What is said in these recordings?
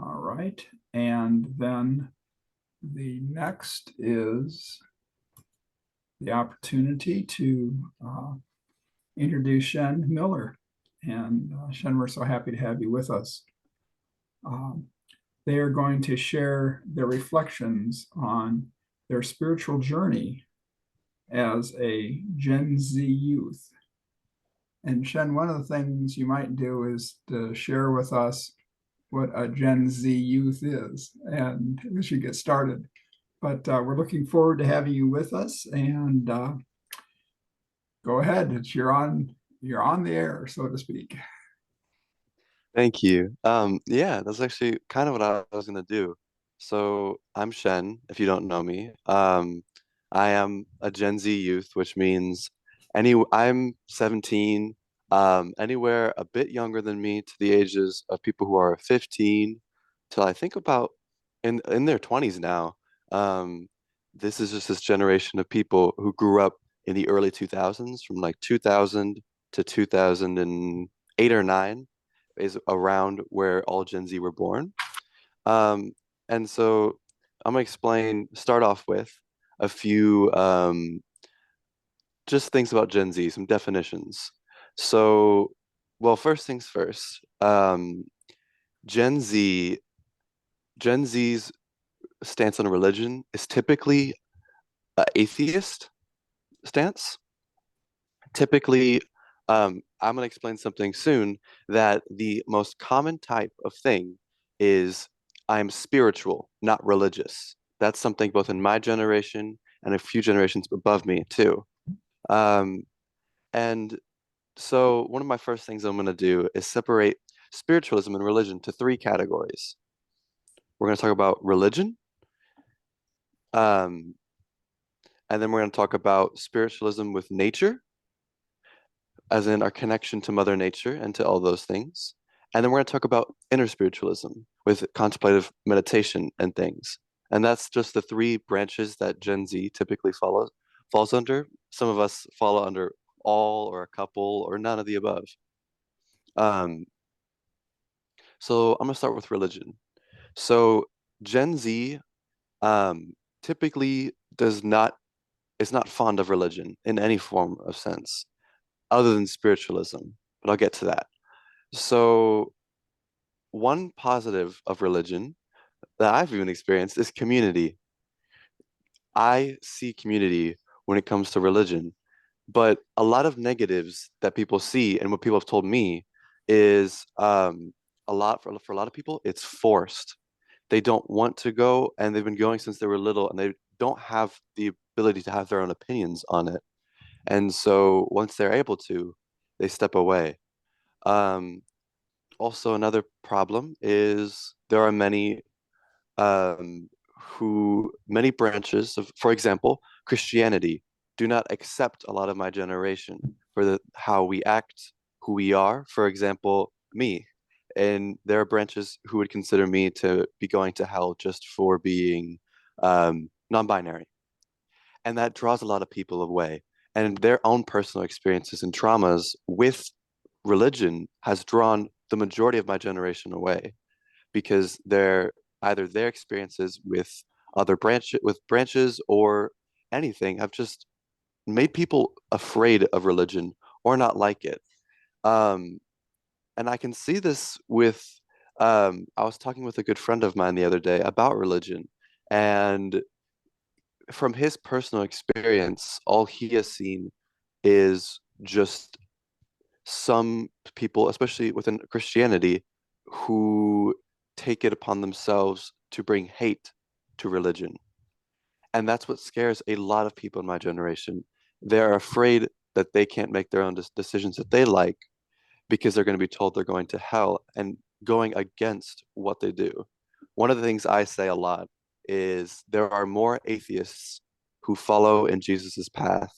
All right. And then the next is the opportunity to introduce Shen Miller. And Shen, we're so happy to have you with us. Um, they are going to share their reflections on their spiritual journey as a Gen Z youth. And Shen, one of the things you might do is to share with us what a Gen Z youth is, and we should get started. But we're looking forward to having you with us. And go ahead. You're on the air, so to speak. Thank you. Yeah, that's actually kind of what I was gonna do. So I'm Shen, if you don't know me. I am a Gen Z youth, which means I'm 17, anywhere a bit younger than me to the ages of people who are 15 till I think about in their 20s now. Um, this is just this generation of people who grew up in the early 2000s, from like 2000 to 2008 or 9 is around where all Gen Z were born. Um, and so I'm gonna start off with a few just things about Gen Z, some definitions. So, well, first things first. Gen Z, Gen Z's stance on religion is typically an atheist stance. Typically, I'm going to explain something soon that the most common type of thing is I'm spiritual, not religious. That's something both in my generation and a few generations above me too. Um, and so one of my first things I'm going to do is separate spiritualism and religion to three categories. We're going to talk about religion, um, and then we're going to talk about spiritualism with nature, as in our connection to Mother Nature and to all those things. And then we're going to talk about inner spiritualism with contemplative meditation and things. And that's just the three branches that Gen Z typically falls under. Some of us follow under all or a couple or none of the above. Um, so I'm going to start with religion. So Gen Z um, typically does not is not fond of religion in any form of sense, other than spiritualism. But I'll get to that. So one positive of religion that I've even experienced is community. I see community when it comes to religion, but a lot of negatives that people see and what people have told me is a lot for a lot of people, it's forced. They don't want to go, and they've been going since they were little, and they don't have the ability to have their own opinions on it. And so once they're able to, they step away. Um, Also, another problem is there are um, many branches of, for example, Christianity do not accept a lot of my generation for how we act, who we are. For example, me. And there are branches who would consider me to be going to hell just for being non-binary. And that draws a lot of people away. And their own personal experiences and traumas with religion has drawn the majority of my generation away because either their experiences with branches or anything have just made people afraid of religion or not like it. Um, and I can see this with I was talking with a good friend of mine the other day about religion, and from his personal experience, all he has seen is just some people, especially within Christianity, who take it upon themselves to bring hate to religion. And that's what scares a lot of people in my generation. They're afraid that they can't make their own decisions that they like because they're going to be told they're going to hell and going against what they do. One of the things I say a lot is there are more atheists who follow in Jesus's path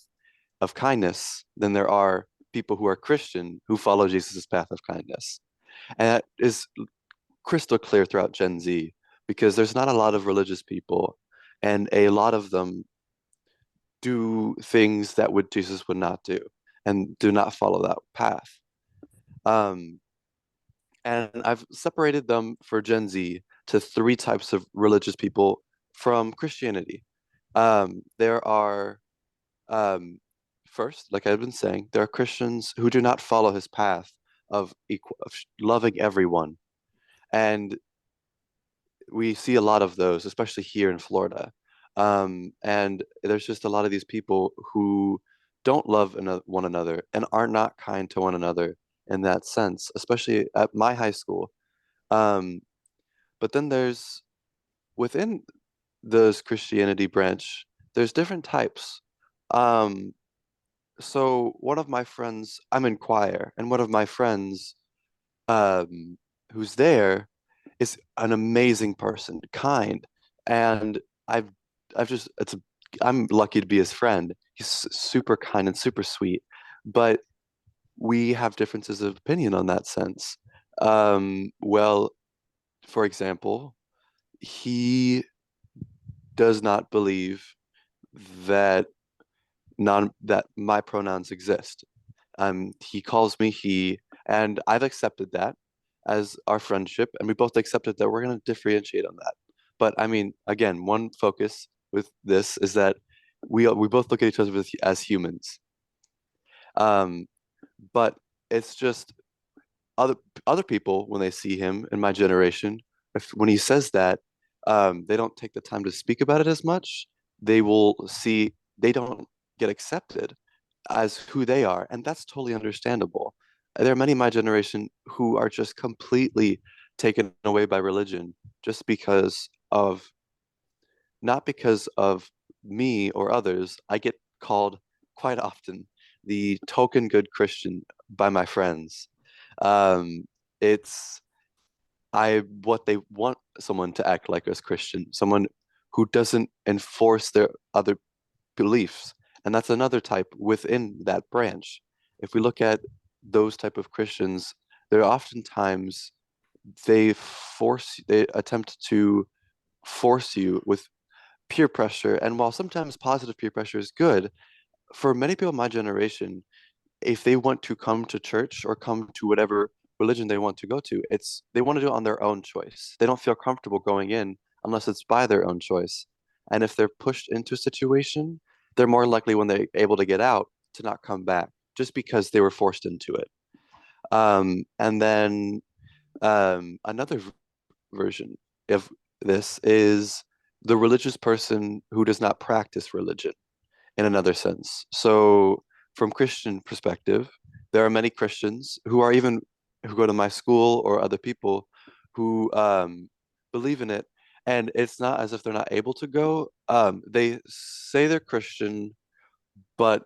of kindness than there are people who are Christian who follow Jesus's path of kindness. And that is crystal clear throughout Gen Z because there's not a lot of religious people, and a lot of them do things that would Jesus would not do and do not follow that path. Um, And I've separated them for Gen Z to three types of religious people from Christianity. There are, um, first, like I've been saying, there are Christians who do not follow his path of loving everyone. And we see a lot of those, especially here in Florida. And there's just a lot of these people who don't love one another and are not kind to one another in that sense, especially at my high school. Um, but then there's within this Christianity branch, there's different types. Um, so one of my friends, I'm in choir, and one of my friends, um, who's there, is an amazing person, kind, and I've I've just it's a, I'm lucky to be his friend. He's super kind and super sweet, but we have differences of opinion on that sense. Well, for example, he does not believe that that my pronouns exist. He calls me he, and I've accepted that as our friendship, and we both accepted that we're going to differentiate on that. But I mean, again, one focus with this is that we both look at each other as humans. Um, but it's just other other people when they see him in my generation, if when he says that, they don't take the time to speak about it as much. They will see they don't get accepted as who they are, and that's totally understandable. There are many in my generation who are just completely taken away by religion just because of not because of me or others. I get called quite often the token good Christian by my friends. It's I what they want someone to act like as Christian, someone who doesn't enforce their other beliefs. And that's another type within that branch. If we look at those type of Christians, they're oftentimes they attempt to force you with peer pressure. And while sometimes positive peer pressure is good, for many people in my generation, if they want to come to church or come to whatever religion they want to go to, it's they want to do it on their own choice. They don't feel comfortable going in unless it's by their own choice. And if they're pushed into a situation, they're more likely when they're able to get out to not come back just because they were forced into it. And then another version of this is the religious person who does not practice religion in another sense. So, from Christian perspective, there are many Christians who are even who go to my school or other people who believe in it, and it's not as if they're not able to go. They say they're Christian, but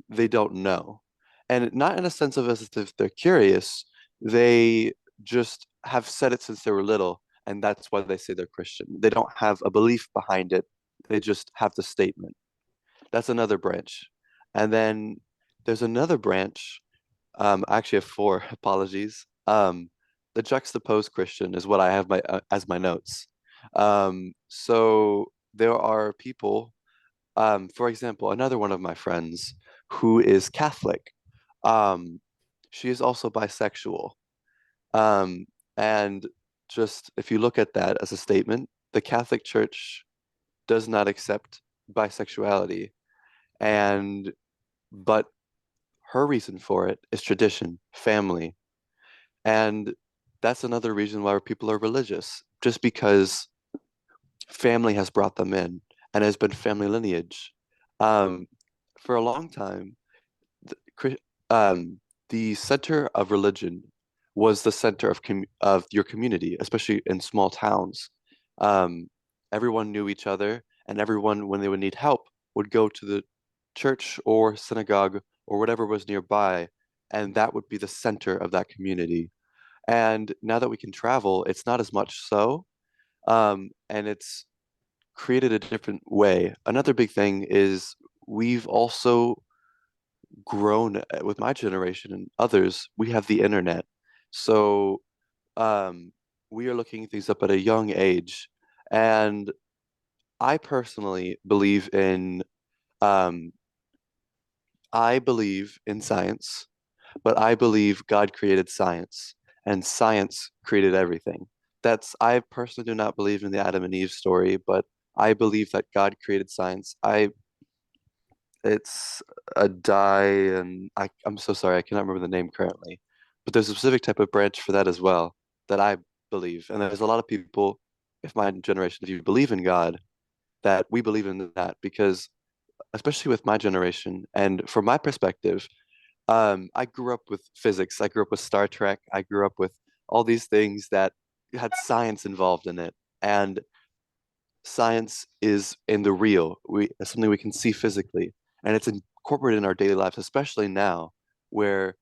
they don't know, and not in a sense of as if they're curious. They just have said it since they were little, and that's why they say they're Christian. They don't have a belief behind it. They just have the statement. That's another branch. And then there's another branch. I actually have four, apologies. The juxtaposed Christian is what I have my as my notes. So there are people, for example, another one of my friends who is Catholic. Um, she is also bisexual. Um, and just if you look at that as a statement, the Catholic Church does not accept bisexuality. And but her reason for it is tradition, family. And that's another reason why people are religious, just because family has brought them in and has been family lineage. Um, for a long time, the, the center of religion was the center of your community, especially in small towns. Um, Everyone knew each other, and everyone, when they would need help, would go to the church or synagogue or whatever was nearby, and that would be the center of that community. And now that we can travel, it's not as much so, and it's created a different way. Another big thing is we've also grown with my generation and others, we have the internet. So um, we are looking things up at a young age. And I personally um, I believe in science, but I believe God created science. and science created everything. I personally do not believe in the Adam and Eve story, but I believe that God created science. It's a dye, and I'm so sorry, I cannot remember the name currently, but there's a specific type of branch for that as well that I believe. And there's a lot of people, if my generation, if you believe in God, that we believe in that because, especially with my generation, and from my perspective, I grew up with physics. I grew up with Star Trek. I grew up with all these things that had science involved in it. And science is in the real. It's something we can see physically, and it's incorporated in our daily lives, especially now, where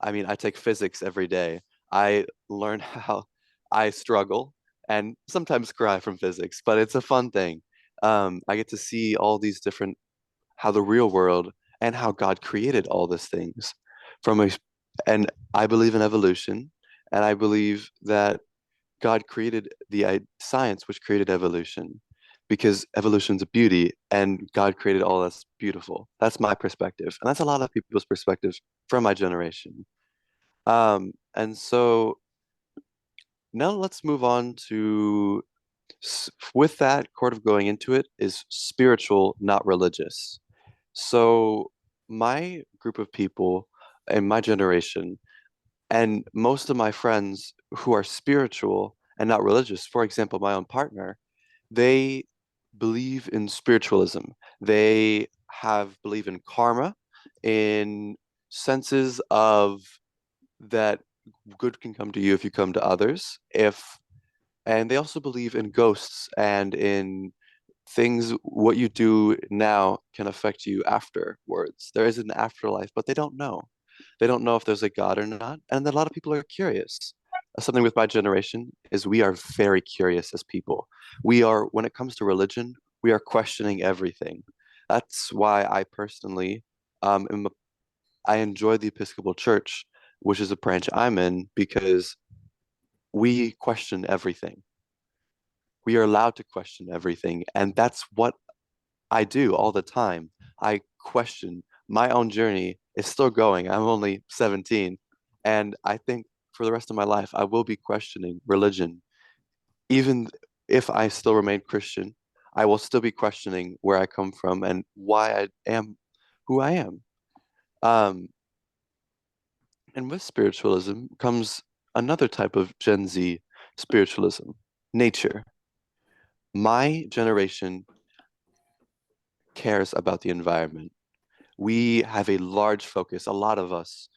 I mean, I take physics every day. I learn how I struggle and sometimes cry from physics, but it's a fun thing. I get to see all these different how the real world and how God created all these things from a, and I believe in evolution, and I believe that God created science, which created evolution, because evolution's a beauty, and God created all that's beautiful. That's my perspective, and that's a lot of people's perspectives from my generation. And so now let's move on to, with that, part of going into it is spiritual, not religious. So my group of people in my generation, and most of my friends who are spiritual and not religious, for example, my own partner, they believe in spiritualism. They have believe in karma, in senses of that good can come to you if you come to others. And they also believe in ghosts and in things, what you do now can affect you afterwards. There is an afterlife, but they don't know. They don't know if there's a God or not. And a lot of people are curious. Something with my generation is we are very curious as people. When it comes to religion, we are questioning everything. That's why I personally, I enjoy the Episcopal Church, which is a branch I'm in, because we question everything. We are allowed to question everything. And that's what I do all the time. I question my own journey is still going. I'm only 17. And I think for the rest of my life, I will be questioning religion. Even if I still remain Christian, I will still be questioning where I come from and why I am who I am. Um, and with spiritualism comes another type of Gen Z spiritualism, nature. My generation cares about the environment. We have a large focus, a lot of us,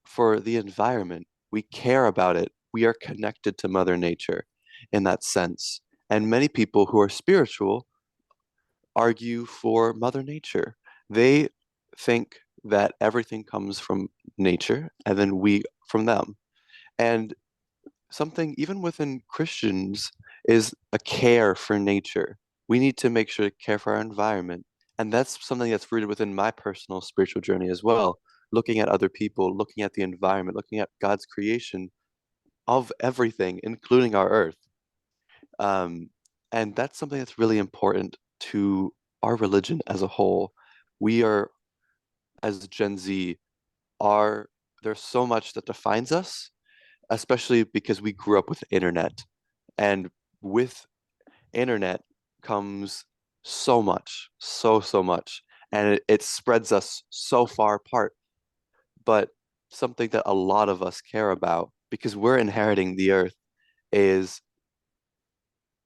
for the environment. We care about it. We are connected to Mother Nature in that sense. And many people who are spiritual argue for Mother Nature. They think that everything comes from nature and then we from them. And something even within Christians is a care for nature. We need to make sure to care for our environment. And that's something that's rooted within my personal spiritual journey as well. Looking at other people, looking at the environment, looking at God's creation of everything, including our earth. Um, and that's something that's really important to our religion as a whole. We are, as Gen Z, are there's so much that defines us, especially because we grew up with the internet. And with internet comes so much, so much. And it spreads us so far apart. But something that a lot of us care about, because we're inheriting the earth, is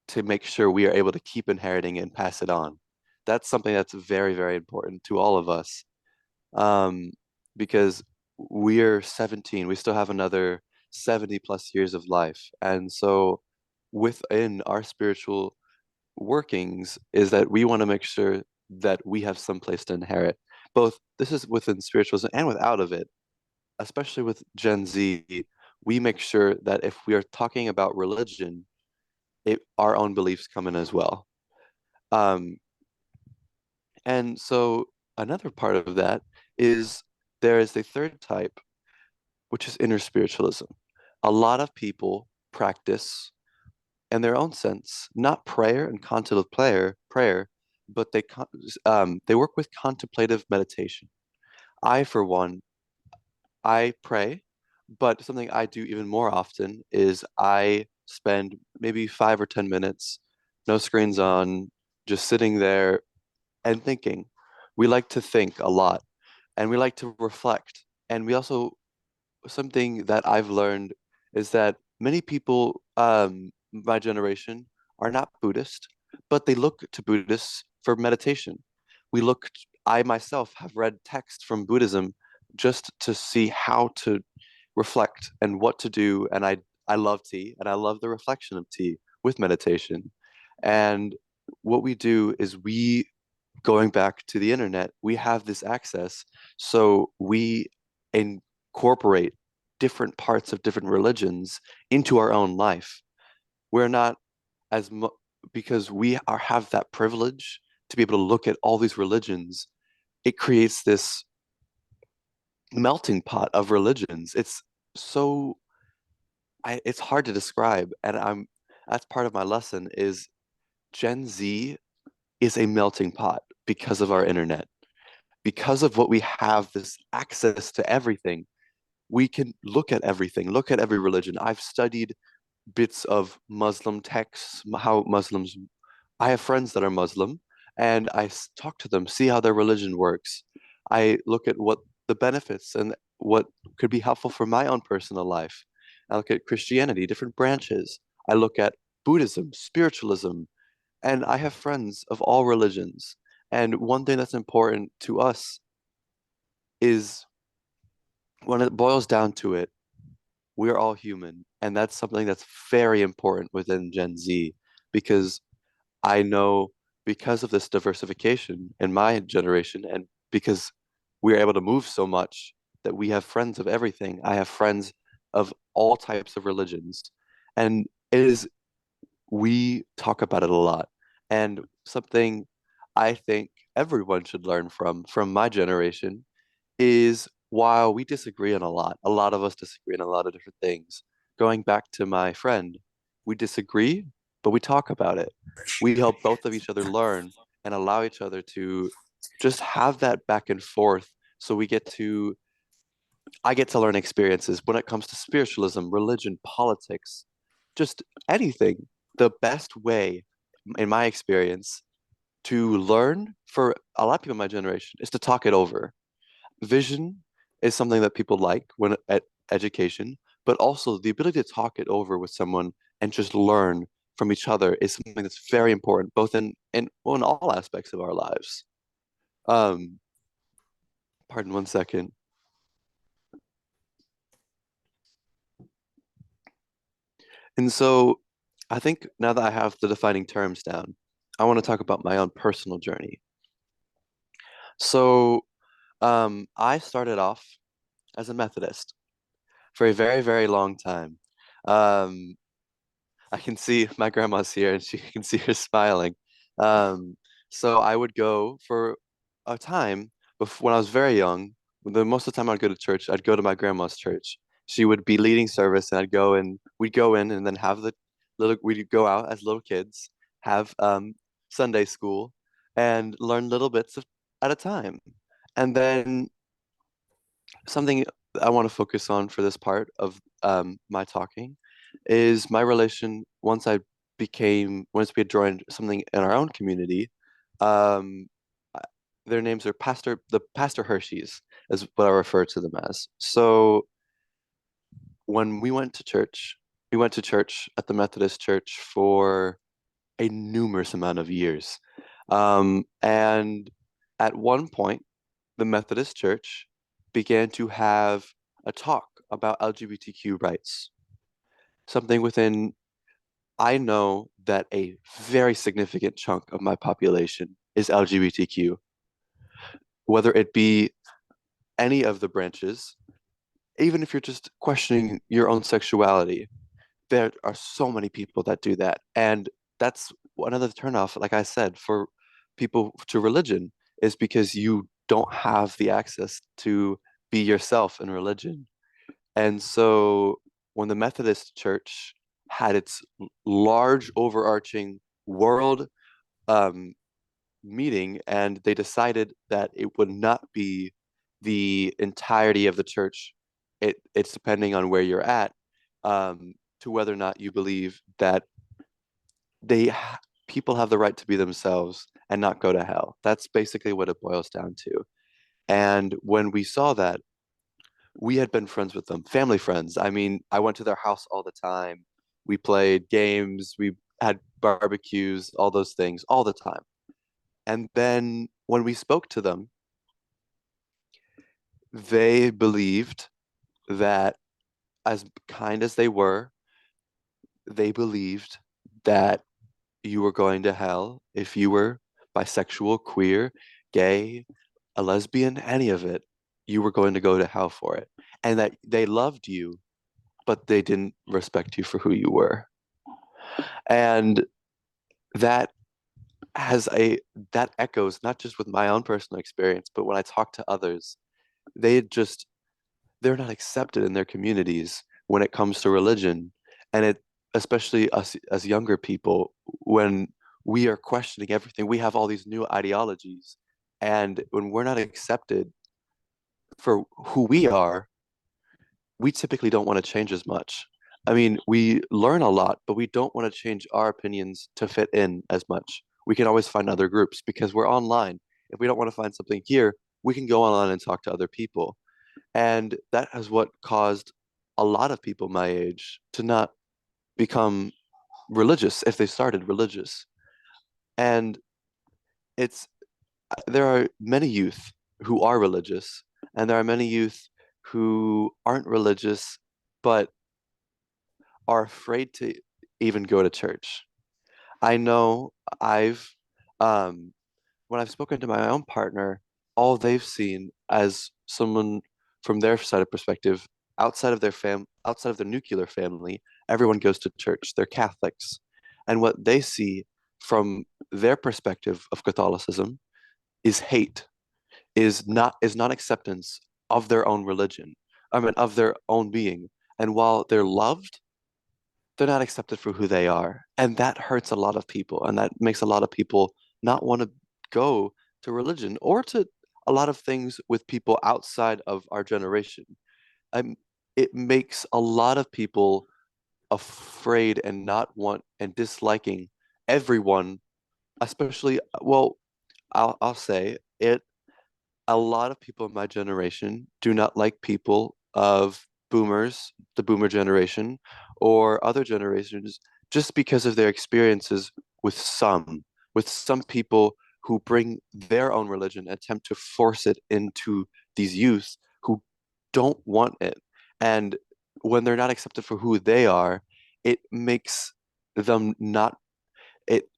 to make sure we are able to keep inheriting and pass it on. That's something that's very, very important to all of us. Um, because we're 17, we still have another 70 plus years of life. And so within our spiritual workings is that we want to make sure that we have some place to inherit. Both this is within spiritualism and without of it, especially with Gen Z, we make sure that if we are talking about religion, our own beliefs come in as well. Um, and so another part of that is there is a third type, which is inner spiritualism. A lot of people practice in their own sense, not prayer and contemplative prayer, but they work with contemplative meditation. I, for one, I pray, But something I do even more often is I spend maybe 5 or 10 minutes, no screens on, just sitting there and thinking. We like to think a lot and we like to reflect. And we also, something that I've learned is that many people, my generation, are not Buddhist, but they look to Buddhists for meditation. I myself have read text from Buddhism just to see how to reflect and what to do. And I love tea and I love the reflection of tea with meditation. And what we do is going back to the internet, we have this access. So we incorporate different parts of different religions into our own life. We're not as much because have that privilege to be able to look at all these religions. It creates this melting pot of religions. So it's hard to describe, and that's part of my lesson is Gen Z is a melting pot because of our internet, because of what we have this access to everything. We can look at everything, look at every religion. I've studied bits of Muslim texts, how Muslims, I have friends that are Muslim, and talk to them, see how their religion works. I look at what the benefits and what could be helpful for my own personal life. I look at Christianity, different branches. I look at Buddhism, spiritualism, and I have friends of all religions. And one thing that's important to us is when it boils down to it, we're all human. And that's something that's very important within Gen Z because I know because of this diversification in my generation and because we're able to move so much that we have friends of everything. I have friends of all types of religions. And we talk about it a lot. And something I think everyone should learn from my generation is while we disagree on a lot of us disagree on a lot of different things. Going back to my friend, we disagree, but we talk about it. We help both of each other learn and allow each other to just have that back and forth. So I get to learn experiences when it comes to spiritualism, religion, politics, just anything. The best way, in my experience, to learn for a lot of people in my generation is to talk it over. Vision is something that people like when at education, but also the ability to talk it over with someone and just learn from each other is something that's very important, both in all aspects of our lives. Um, Pardon 1 second. And so I think now that I have the defining terms down, I want to talk about my own personal journey. So I started off as a Methodist for a very, very long time. Um, I can see my grandma's here and she can see her smiling. Um, so I would go for a time before, when I was very young. The most of the time I'd go to church, I'd go to my grandma's church. She would be leading service and we'd go in and then we'd go out as little kids, have Sunday school and learn little bits at a time. And then something I want to focus on for this part of my talking is my relation once we had joined something in our own community. Um, I- their names are the Pastor Hershey's is what I refer to them as. So when we went to church at the Methodist Church for a numerous amount of years. And at one point, the Methodist Church began to have a talk about LGBTQ rights. Something within, I know that a very significant chunk of my population is LGBTQ, whether it be any of the branches, even if you're just questioning your own sexuality, there are so many people that do that. And that's another turnoff, like I said, for people to religion is because you don't have the access to be yourself in religion. And so when the Methodist Church had its large overarching world um, meeting and they decided that it would not be the entirety of the church it's depending on where you're at, to whether or not you believe that people have the right to be themselves and not go to hell. That's basically what it boils down to. And when we saw that, we had been friends with them, family friends. I mean, I went to their house all the time. We played games, we had barbecues, all those things all the time. And then when we spoke to them, they believed that, as kind as they believed that you were going to hell if you were bisexual, queer, gay, a lesbian, any of it, you were going to go to hell for it. And that they loved you, but they didn't respect you for who you were. And that has a that echoes not just with my own personal experience, but when I talk to others, they just they're not accepted in their communities when it comes to religion. And it, especially us as younger people, when we are questioning everything, we have all these new ideologies. And when we're not accepted for who we are, we typically don't want to change as much. I mean, we learn a lot, but we don't want to change our opinions to fit in as much. We can always find other groups because we're online. If we don't want to find something here, we can go online and talk to other people. And that is what caused a lot of people my age to not become religious if they started religious. And it's there are many youth who are religious, and there are many youth who aren't religious but are afraid to even go to church. I know I've um when I've spoken to my own partner, all they've seen as someone from their side of perspective, outside of their nuclear family, everyone goes to church. They're Catholics. And what they see from their perspective of Catholicism is hate, is not acceptance of their own religion. I mean of their own being. And while they're loved, they're not accepted for who they are. And that hurts a lot of people. And that makes a lot of people not want to go to religion or to a lot of things with people outside of our generation. Um, it makes a lot of people afraid and not want and disliking everyone, especially, well, I'll say it, a lot of people in my generation do not like people of boomers, the boomer generation, or other generations just because of their experiences with some people who bring their own religion, attempt to force it into these youth who don't want it. And when they're not accepted for who they are, it makes them not, it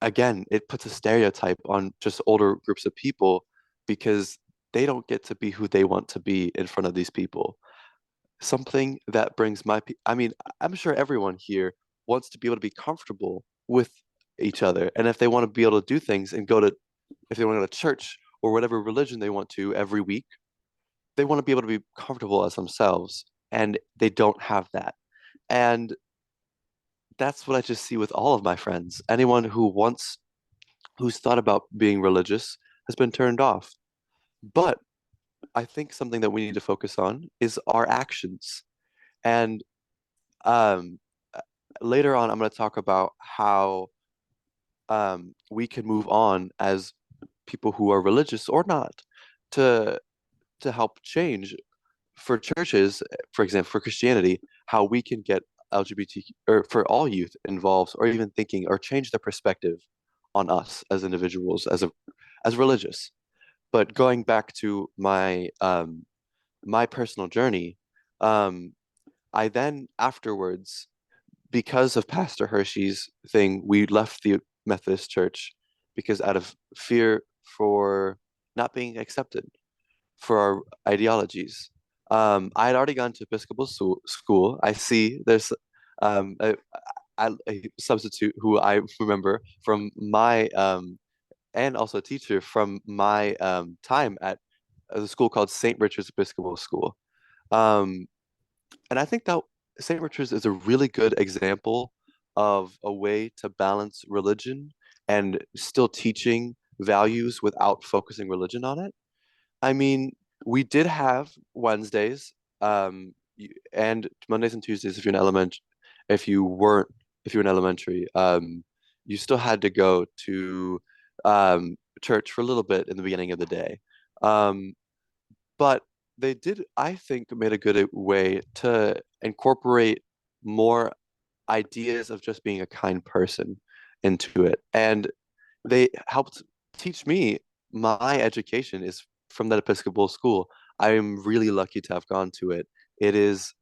again, it puts a stereotype on just older groups of people because they don't get to be who they want to be in front of these people. Something that brings I mean, I'm sure everyone here wants to be able to be comfortable with each other. And if they want to be able to do things and if they want to go to church or whatever religion they want to every week, they want to be able to be comfortable as themselves. And they don't have that. And that's what I just see with all of my friends. Anyone who's thought about being religious has been turned off. But I think something that we need to focus on is our actions. And um, later on, I'm going to talk about how we can move on as people who are religious or not to help change for churches, for example, for Christianity, how we can get LGBT or for all youth involved or even thinking or change their perspective on us as individuals, as religious. But going back to my personal journey, um, I then afterwards, because of Pastor Hershey's thing, we left the Methodist Church because out of fear for not being accepted for our ideologies. I had already gone to Episcopal school. I see there's um, a, a substitute who I remember from my and also a teacher from my time at the school called St. Richard's Episcopal School. Um, and I think that St. Richard's is a really good example of a way to balance religion and still teaching values without focusing religion on it. I mean, we did have Wednesdays. and Mondays and Tuesdays if you weren't if you were in elementary, you still had to go to church for a little bit in the beginning of the day. Um, but they did, I think, made a good way to incorporate more ideas of just being a kind person into it. And they helped teach me. My education is from that Episcopal school. I am really lucky to have gone to it. It is,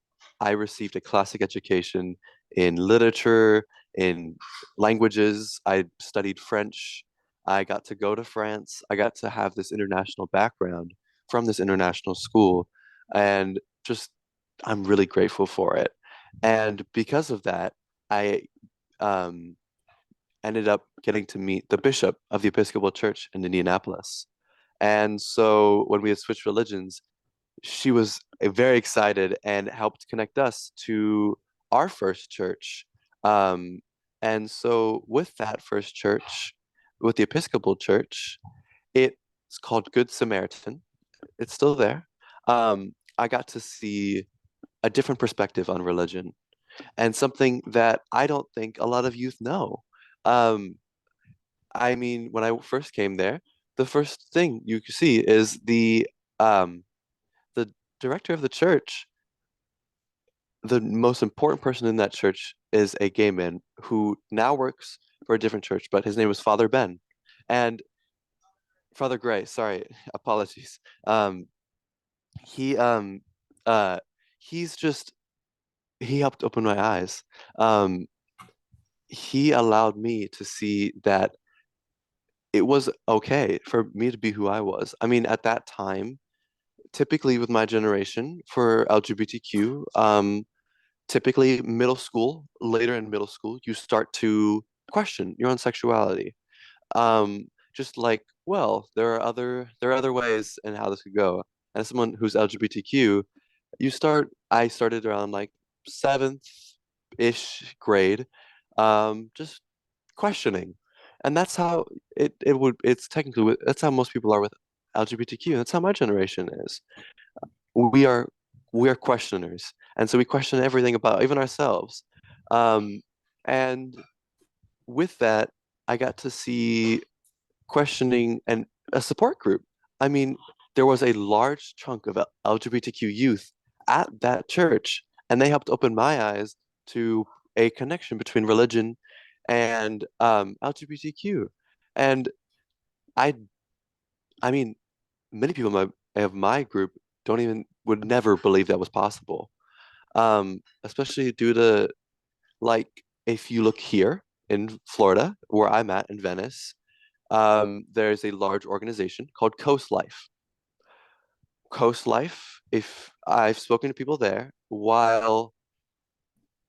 I received a classic education in literature, in languages. I studied French. I got to go to France. I got to have this international background from this international school. And just, I'm really grateful for it. And because of that, I um, ended up getting to meet the bishop of the Episcopal Church in Indianapolis. And so when we had switched religions, she was very excited and helped connect us to our first church. Um, and so with that first church, with the Episcopal Church, it's called Good Samaritan. It's still there. I got to see a different perspective on religion and something that I don't think a lot of youth know. Um, I mean, when I first came there, the first thing you could see is um the director of the church. The most important person in that church is a gay man who now works for a different church, but his name was Father Ben. And Father Gray, sorry, apologies. He uh he's just he helped open my eyes. Um he allowed me to see that it was okay for me to be who I was. I mean, at that time, typically with my generation for LGBTQ, typically middle school, later in middle school, you start to question your own sexuality. Just like, well, there are other ways and how this could go. As someone who's LGBTQ, I started around like seventh-ish grade, just questioning. And that's how it's technically, that's how most people are with LGBTQ. That's how my generation is. We are, we are questioners. And so we question everything about even ourselves. Um, and with that, I got to see questioning and a support group. I mean, there was a large chunk of LGBTQ youth at that church, and they helped open my eyes to a connection between religion and LGBTQ. And I, I mean, many people of my group don't even would never believe that was possible. Especially due to like if you look here in Florida, where I'm at in Venice, there's a large organization called Coast Life. Coast Life, if I've spoken to people there, while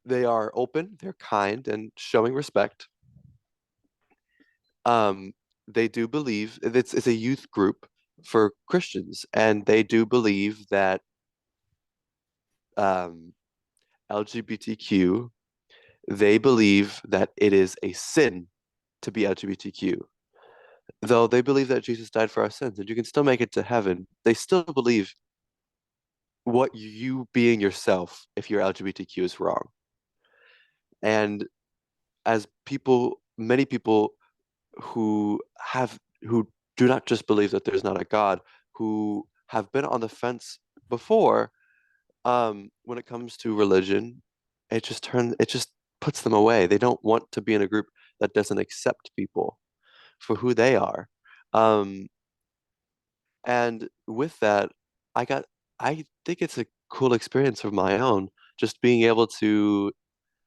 they are open, they're kind, and showing respect, um, they do believe it's a youth group for Christians, and they do believe that um, LGBTQ, they believe that it is a sin to be LGBTQ. Though they believe that Jesus died for our sins and you can still make it to heaven, they still believe what you being yourself, if you're LGBTQ, is wrong. And as people, many people who do not just believe that there's not a God, who have been on the fence before, when it comes to religion, it just puts them away. They don't want to be in a group that doesn't accept people for who they are. Um, and with that, I got, I think it's a cool experience of my own, just being able to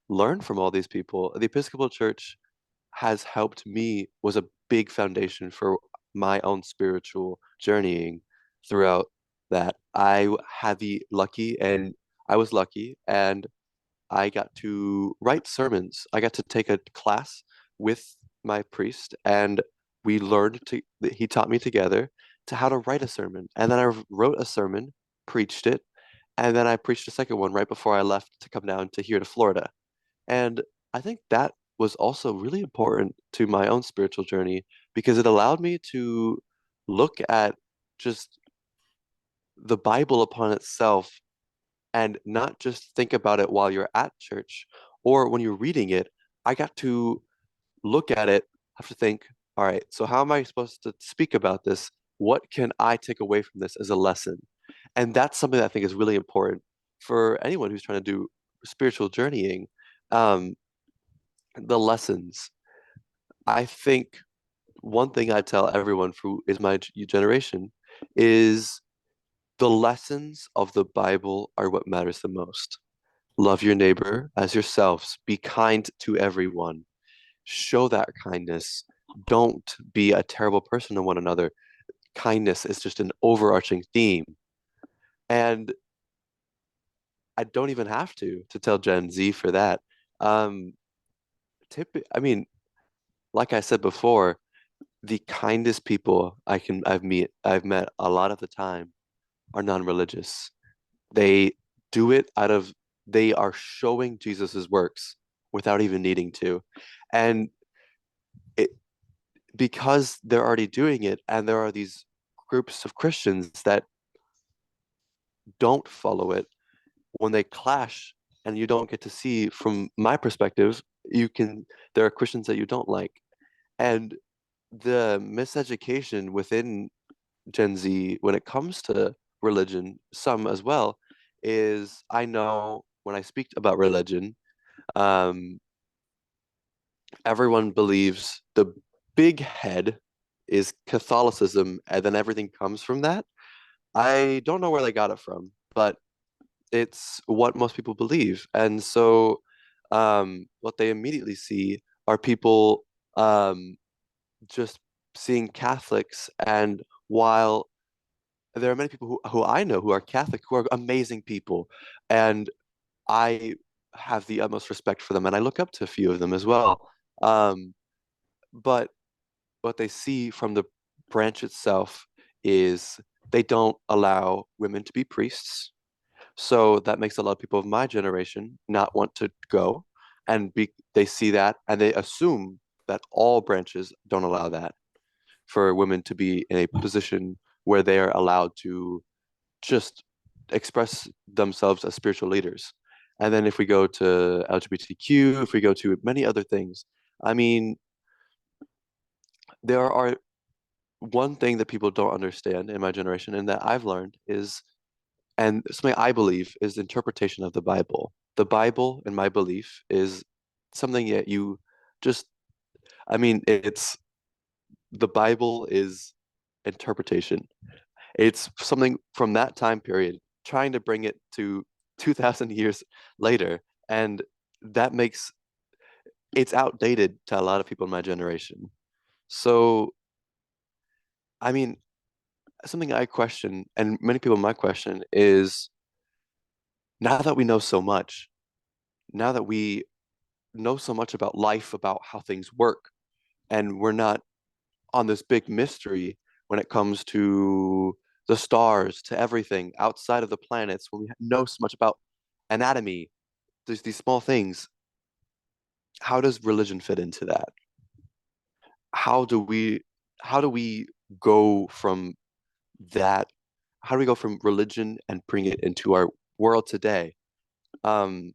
learn from all these people. The Episcopal Church has helped me, was a big foundation for my own spiritual journeying throughout that. I was lucky and I got to write sermons. I got to take a class with my priest, and he taught me together to how to write a sermon. And then I wrote a sermon, preached it, and then I preached a second one right before I left to come down to here to Florida. And I think that was also really important to my own spiritual journey because it allowed me to look at just the Bible upon itself and not just think about it while you're at church or when you're reading it. I got to look at it, have to think, all right, so how am I supposed to speak about this? What can I take away from this as a lesson? And that's something that I think is really important for anyone who's trying to do spiritual journeying. Um, the lessons. I think one thing I tell everyone who is my generation is the lessons of the Bible are what matters the most. Love your neighbor as yourselves. Be kind to everyone. Show that kindness. Don't be a terrible person to one another. Kindness is just an overarching theme. And I don't even have to tell Gen Z for that. Um, I mean, like I said before, the kindest people I've met a lot of the time are non-religious. They do it out of they are showing Jesus's works without even needing to. And it because they're already doing it and there are these groups of Christians that don't follow it, when they clash and you don't get to see from my perspective, you can there are Christians that you don't like. And the miseducation within Gen Z when it comes to religion, some as well, is I know when I speak about religion, um, everyone believes the big head is Catholicism, and then everything comes from that. I don't know where they got it from, but it's what most people believe. And so, what they immediately see are people just seeing Catholics, and while there are many people who I know who are Catholic who are amazing people, and I have the utmost respect for them, and I look up to a few of them as well. Um, but what they see from the branch itself is they don't allow women to be priests. So that makes a lot of people of my generation not want to go, and they see that and they assume that all branches don't allow that for women to be in a position where they are allowed to just express themselves as spiritual leaders. And then if we go to LGBTQ, if we go to many other things, I mean, there are one thing that people don't understand in my generation and that I've learned is, and something I believe is the interpretation of the Bible. The Bible, in my belief, is something that you just, I mean, it's the Bible is interpretation. It's something from that time period, trying to bring it to 2000 years later. And that makes it's outdated to a lot of people in my generation. So, I mean, something I question, and many people might question, is now that we know so much, now that we know so much about life, about how things work, and we're not on this big mystery when it comes to the stars, to everything outside of the planets, when we know so much about anatomy, there's these small things. How does religion fit into that? How do we how do we go from that? How do we go from religion and bring it into our world today? Um,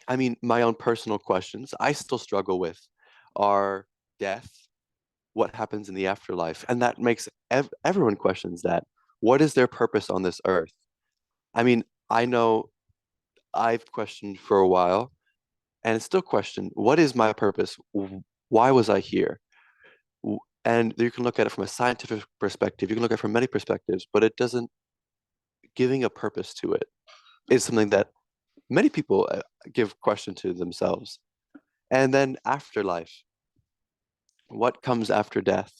I mean, my own personal questions I still struggle with are death, what happens in the afterlife, and that makes everyone questions that. What is their purpose on this earth? I mean, I know I've questioned for a while, and it's still questioned, what is my purpose? Why was I here? And you can look at it from a scientific perspective, you can look at it from many perspectives, but it doesn't giving a purpose to it is something that many people give question to themselves. And then afterlife, what comes after death?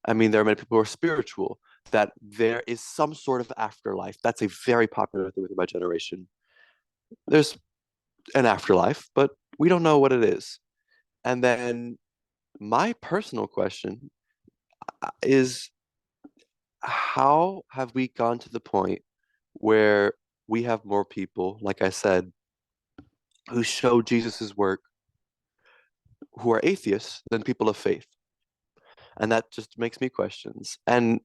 I mean, there are many people who are spiritual, that there is some sort of afterlife. That's a very popular thing within my generation. There's an afterlife, but we don't know what it is. And then my personal question is, how have we gone to the point where we have more people, like I said, who show Jesus's work, who are atheists than people of faith? And that just makes me questions. And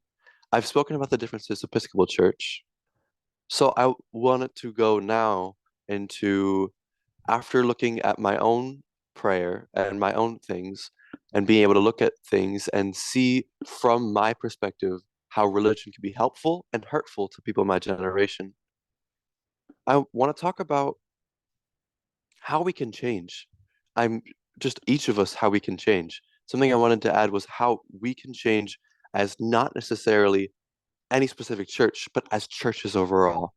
I've spoken about the differences of Episcopal Church. So I wanted to go now into, after looking at my own prayer and my own things and being able to look at things and see from my perspective how religion can be helpful and hurtful to people in my generation. I want to talk about how we can change. I'm just each of us how we can change. Something I wanted to add was how we can change as not necessarily any specific church, but as churches overall.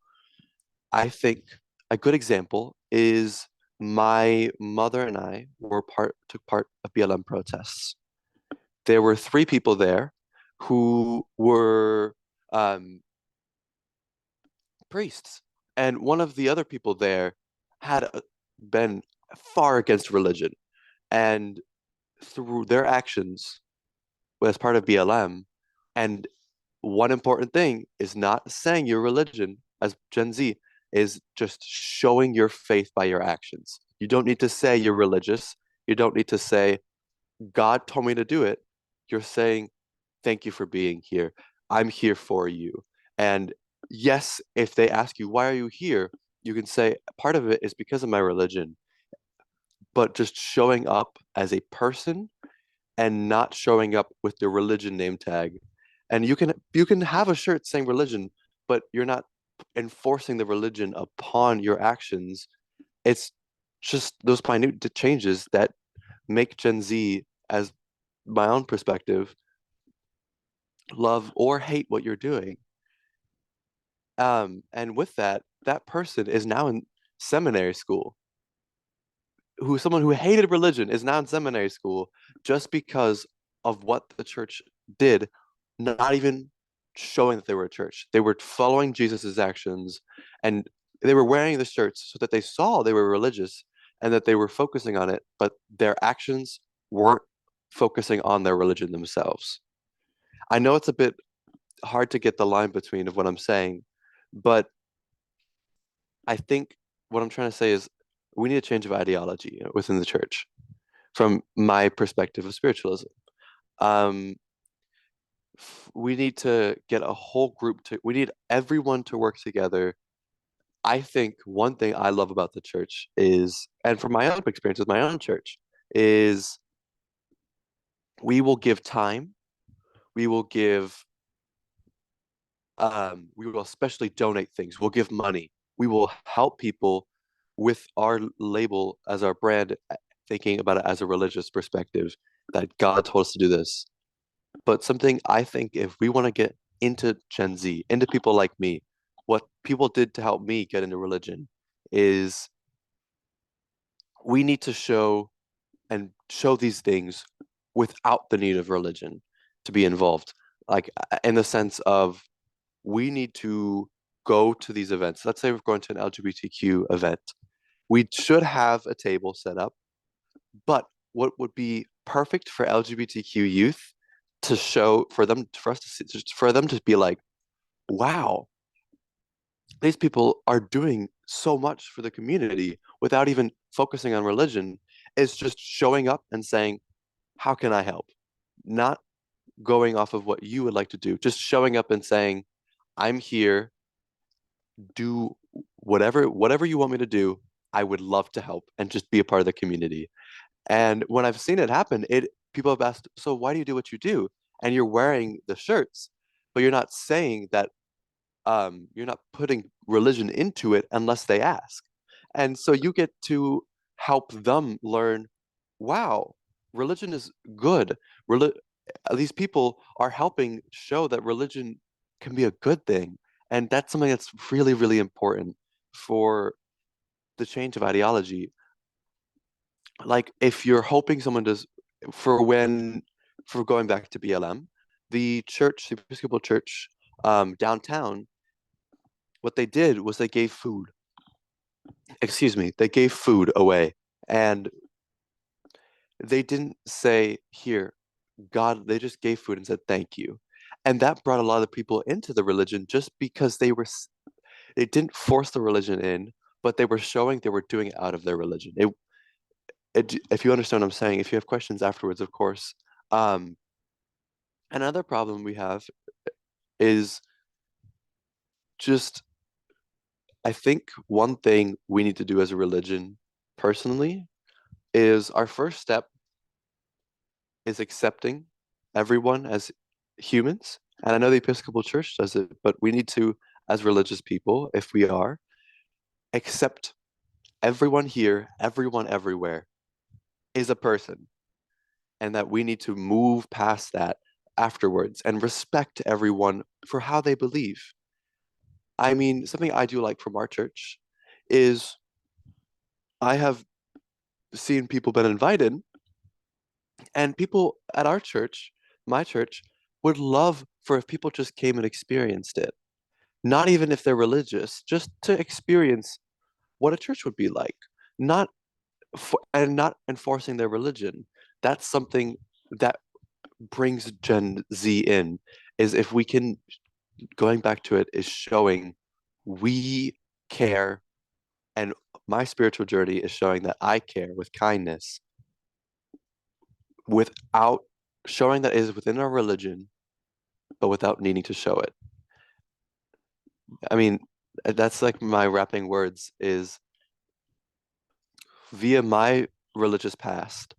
I think a good example is my mother and I took part of BLM protests. There were three people there who were um, priests, and one of the other people there had been far against religion, and through their actions as part of BLM, and one important thing is not saying your religion as Gen Z, is just showing your faith by your actions. You don't need to say you're religious. You don't need to say, God told me to do it. You're saying, thank you for being here. I'm here for you. And yes, if they ask you, why are you here? You can say, part of it is because of my religion, but just showing up as a person and not showing up with the religion name tag. And you can have a shirt saying religion, but you're not enforcing the religion upon your actions. It's just those minute changes that make Gen Z, as my own perspective, love or hate what you're doing. And with that, that person is now in seminary school. Someone who hated religion is now in seminary school just because of what the church did, not even showing that they were a church. They were following Jesus's actions, and they were wearing the shirts so that they saw they were religious and that they were focusing on it, but their actions weren't focusing on their religion themselves. I know it's a bit hard to get the line between of what I'm saying, but I think what I'm trying to say is we need a change of ideology within the church from my perspective of spiritualism. Um, we need to get a whole group we need everyone to work together. I think one thing I love about the church is, and from my own experience with my own church, is we will give time, we will give, we will especially donate things, we'll give money, we will help people with our label as our brand, thinking about it as a religious perspective, that God told us to do this. But something I think if we want to get into Gen Z, into people like me, what people did to help me get into religion is we need to show these things without the need of religion to be involved. Like in the sense of we need to go to these events. Let's say we're going to an LGBTQ event. We should have a table set up, but what would be perfect for LGBTQ youth to show for us to see, just for them to be like, wow, these people are doing so much for the community without even focusing on religion, is just showing up and saying, how can I help? Not going off of what you would like to do, just showing up and saying, I'm here, do whatever you want me to do. I would love to help and just be a part of the community. And when I've seen it happen, people have asked, so why do you do what you do? And you're wearing the shirts, but you're not saying that, you're not putting religion into it unless they ask. And so you get to help them learn, wow, religion is good. Reli These people are helping show that religion can be a good thing. And that's something that's really, really important for the change of ideology. Like if you're hoping someone does, for when for going back to BLM, the Episcopal Church, downtown, what they did was they gave food. Excuse me, they gave food away, and they didn't say, here, God, they just gave food and said thank you. And that brought a lot of people into the religion just because they didn't force the religion in, but they were showing they were doing it out of their religion. If you understand what I'm saying, if you have questions afterwards, of course. Um, Another problem we have is just I think one thing we need to do as a religion personally is our first step is accepting everyone as humans. And I know the Episcopal Church does it, but we need to, as religious people, if we are, accept everyone here, everyone everywhere is a person, and that we need to move past that afterwards and respect everyone for how they believe. I mean, something I do like from our church is I have seen people been invited, and people at our church, my church, would love for if people just came and experienced it. Not even if they're religious, just to experience what a church would be like. Not and not enforcing their religion. That's something that brings Gen Z in, is if we can, going back to it, is showing we care, and my spiritual journey is showing that I care with kindness, without showing that it is within our religion, but without needing to show it. I mean, that's like my wrapping words is via my religious past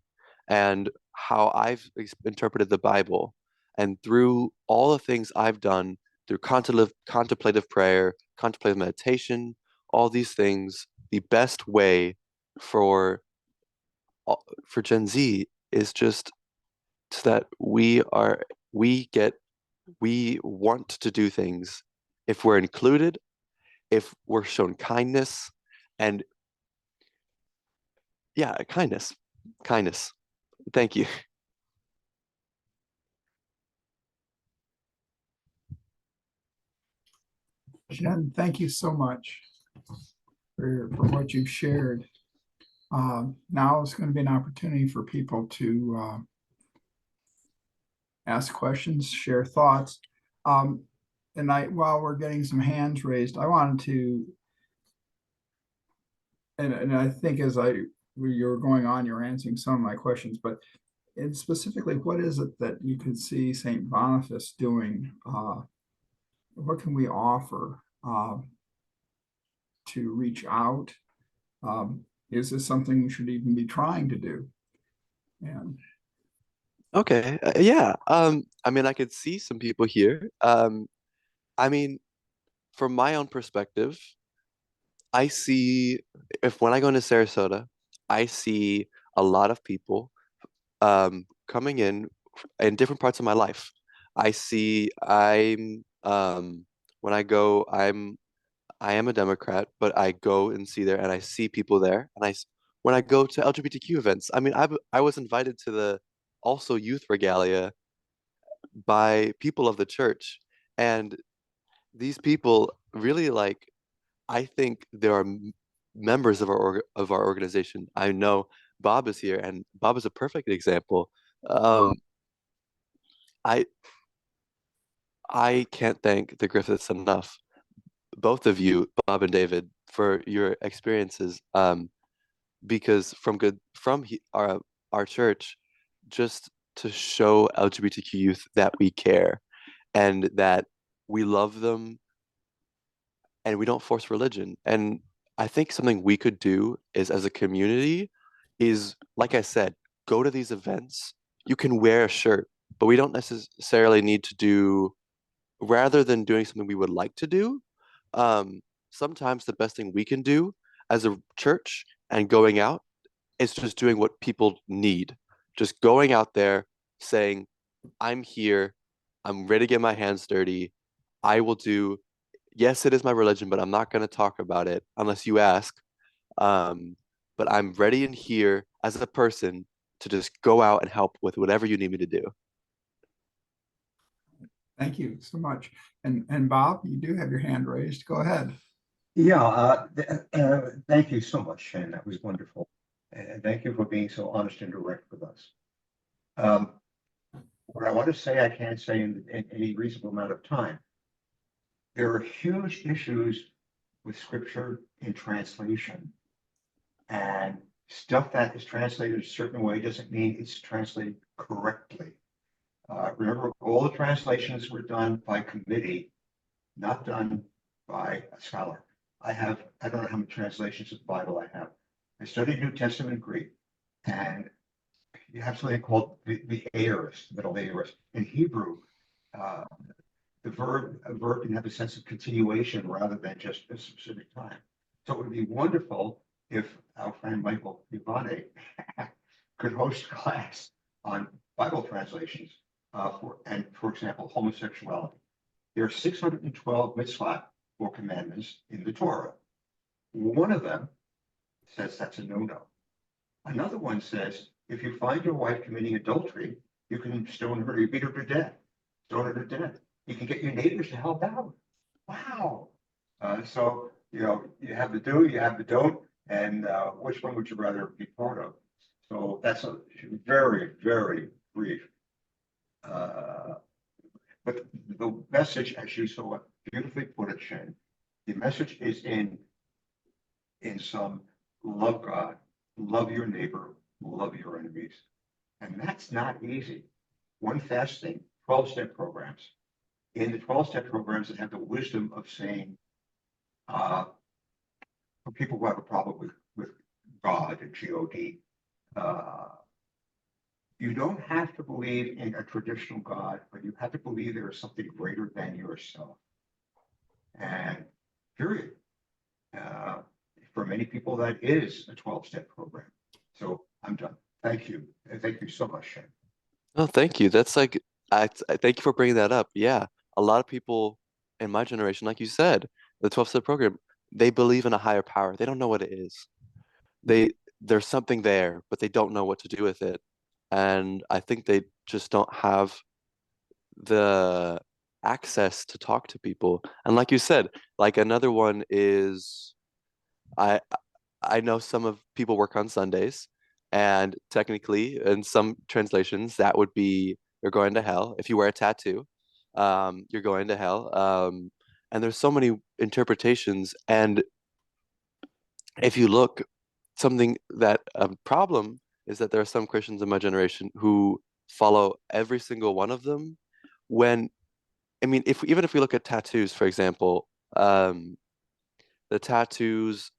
and how I've interpreted the Bible, and through all the things I've done through contemplative prayer, contemplative meditation, all these things, the best way for for Gen Z is just so that we get we want to do things if we're included, if we're shown kindness, and yeah, kindness, kindness. Thank you. Jen, thank you so much for what you've shared. Now is going to be an opportunity for people to ask questions, share thoughts. And while we're getting some hands raised, I wanted to, and I think as you're going on, you're answering some of my questions, but specifically, what is it that you could see St. Boniface doing? What can we offer to reach out? Is this something we should even be trying to do? And Okay. Yeah. I mean, I could see some people here. I mean, from my own perspective, I see if when I go into Sarasota, I see a lot of people coming in different parts of my life. I see when I go, I am a Democrat, but I go and see there and I see people there. And when I go to LGBTQ events, I mean, I was invited to the also youth regalia by people of the church. And these people really like, I think there are members of of our organization. I know Bob is here, and Bob is a perfect example. Um, I I can't thank the Griffiths enough, both of you, Bob and David, for your experiences. Because our church, just to show LGBTQ youth that we care and that we love them and we don't force religion. And I think something we could do is as a community is, like I said, go to these events. You can wear a shirt, but we don't necessarily need to do, rather than doing something we would like to do, sometimes the best thing we can do as a church and going out is just doing what people need. Just going out there saying, I'm here, I'm ready to get my hands dirty. I will do, yes, it is my religion, but I'm not going to talk about it unless you ask. Um, but I'm ready and here as a person to just go out and help with whatever you need me to do. thank you so much. And Bob, you do have your hand raised. Go ahead. Yeah, thank you so much, Shen. That was wonderful. And thank you for being so honest and direct with us. Um, what I want to say, I can't say in any reasonable amount of time. There are huge issues with scripture in translation. And stuff that is translated a certain way doesn't mean it's translated correctly. Remember, all the translations were done by committee, not done by a scholar. I don't know how many translations of the Bible I have. I studied New Testament Greek, and you have something called the aorist, middle aorist. In Hebrew, uh, a verb can have a sense of continuation rather than just a specific time. So it would be wonderful if our friend Michael Ivane could host a class on Bible translations, for example, homosexuality. There are 612 mitzvot, or commandments, in the Torah. One of them says that's a no-no. Another one says, if you find your wife committing adultery, you can stone her, you beat her to death, stone her to death. You can get your neighbors to help out. Wow. So, you have the do, you have the don't, and which one would you rather be part of? So that's a very, very brief. But the message, as you so beautifully put it, Shen, the message is in some love God, love your neighbor, love your enemies. And that's not easy. One fasting, 12-step programs. In the 12-step programs that have the wisdom of saying, for people who have a problem with God and G-O-D, you don't have to believe in a traditional God, but you have to believe there is something greater than yourself. And period. For many people, that is a 12-step program. So I'm done. Thank you. And thank you so much, Shen. Oh, thank you. That's like, I thank you for bringing that up. Yeah, a lot of people in my generation, like you said, the 12-step program, they believe in a higher power. They don't know what it is. There's something there, but they don't know what to do with it. And I think they just don't have the access to talk to people. And like you said, like another one is I I know some of people work on Sundays, and technically in some translations that would be you're going to hell. If you wear a tattoo, you're going to hell. And there's so many interpretations. And if you look, something that a problem is that there are some Christians in my generation who follow every single one of them. When I mean, if even if we look at tattoos, for example, the tattoos,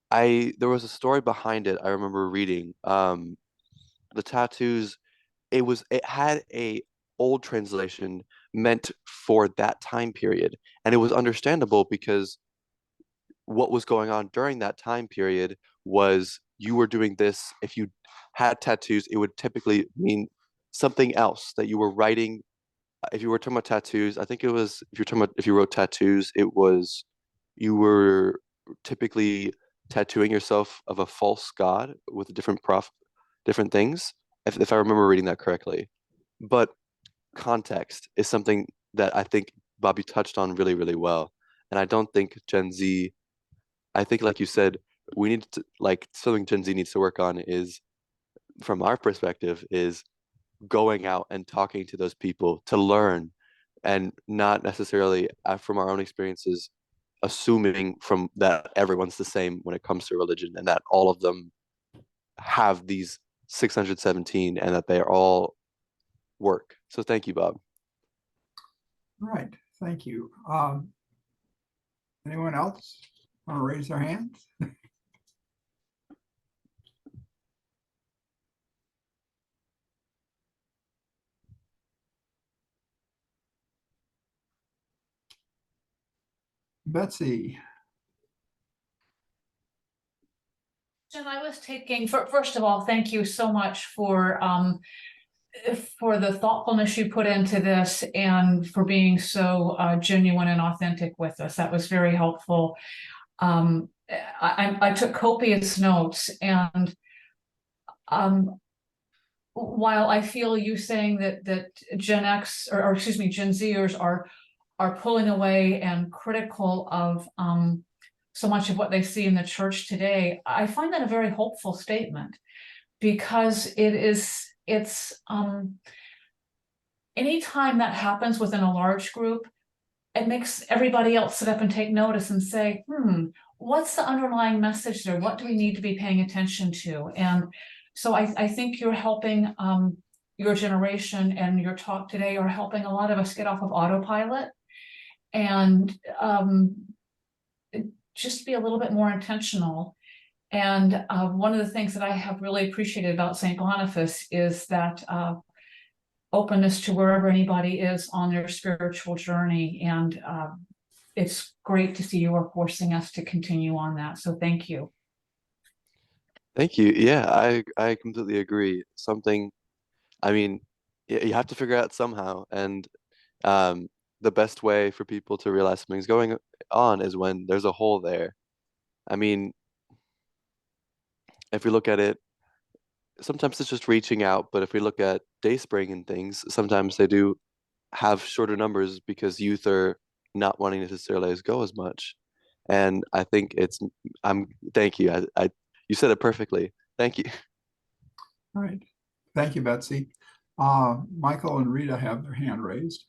I there was a story behind it I remember reading. The tattoos, it had a old translation meant for that time period, and it was understandable because what was going on during that time period was you were doing this. If you had tattoos, it would typically mean something else that you were writing. If you were talking about tattoos, I think it was if you wrote tattoos, it was you were typically tattooing yourself of a false god with different things, if I remember reading that correctly. But context is something that I think Bobby touched on really, really well. And I don't think Gen Z, I think like you said, we need to like something Gen Z needs to work on is from our perspective is going out and talking to those people to learn and not necessarily from our own experiences assuming from that everyone's the same when it comes to religion and that all of them have these 617 and that they all work. So thank you, Bob. All right, thank you. Anyone else want to raise their hands? Betsy. Jen, I was taking, first of all, thank you so much for the thoughtfulness you put into this and for being so genuine and authentic with us. That was very helpful. I took copious notes, and while I feel you saying that Gen X or excuse me, Gen Zers are pulling away and critical of so much of what they see in the church today, I find that a very hopeful statement, because it's anytime that happens within a large group, it makes everybody else sit up and take notice and say, what's the underlying message there? What do we need to be paying attention to? And so I think you're helping your generation, and your talk today are helping a lot of us get off of autopilot and just be a little bit more intentional. And one of the things that I have really appreciated about St. Boniface is that openness to wherever anybody is on their spiritual journey. And it's great to see you are forcing us to continue on that. So thank you. Thank you. Yeah, I completely agree. Something, I mean, you have to figure out somehow, and the best way for people to realize something's going on is when there's a hole there. I mean, if we look at it, sometimes it's just reaching out, but if we look at Dayspring and things, sometimes they do have shorter numbers because youth are not wanting to necessarily go as much. And I think thank you. You said it perfectly. Thank you. All right. Thank you, Betsy. Michael and Rita have their hand raised.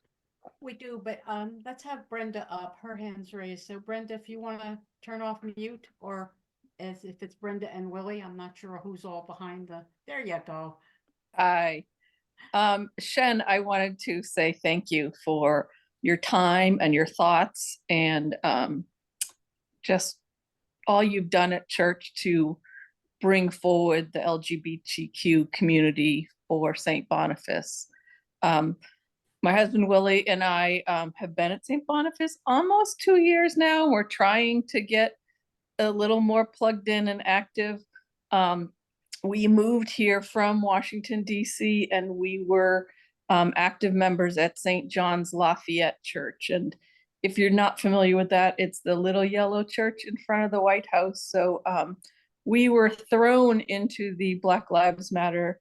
We do, but let's have Brenda up. Her hand's raised. So Brenda, if you want to turn off mute, or as if it's Brenda and Willie, I'm not sure who's all behind there you go. Hi. Shen, I wanted to say thank you for your time and your thoughts, and just all you've done at church to bring forward the LGBTQ community for St. Boniface. My husband Willie and I have been at St. Boniface almost 2 years now. We're trying to get a little more plugged in and active. We moved here from Washington, D.C., and we were active members at St. John's Lafayette Church. And if you're not familiar with that, it's the little yellow church in front of the White House. So we were thrown into the Black Lives Matter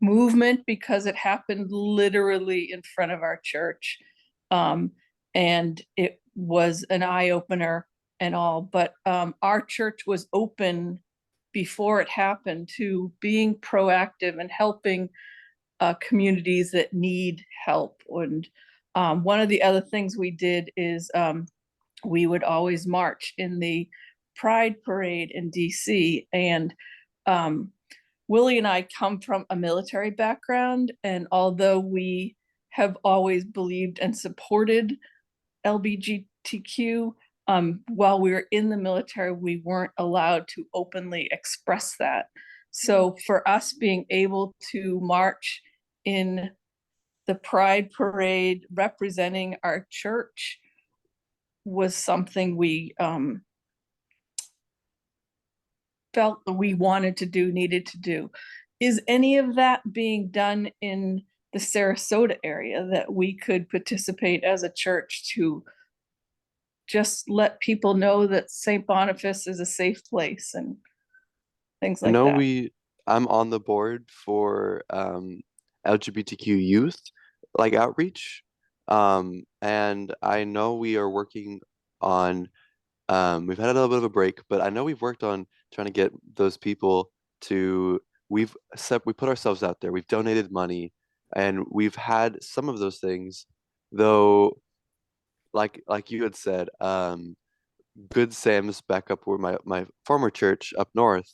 movement because it happened literally in front of our church. And it was an eye-opener and all, but our church was open before it happened to being proactive and helping communities that need help. And one of the other things we did is we would always march in the Pride Parade in DC. And Willie and I come from a military background, and although we have always believed and supported LGBTQ, while we were in the military, we weren't allowed to openly express that. So for us being able to march in the Pride Parade representing our church was something we felt that we wanted to do, needed to do. Is any of that being done in the Sarasota area that we could participate as a church to just let people know that St. Boniface is a safe place and things like that? I'm on the board for LGBTQ youth like outreach. And I know we are working on we've had a little bit of a break, but I know we've worked on trying to get those people to we put ourselves out there, we've donated money, and we've had some of those things, though like you had said, Good Sam's back up where my former church up north,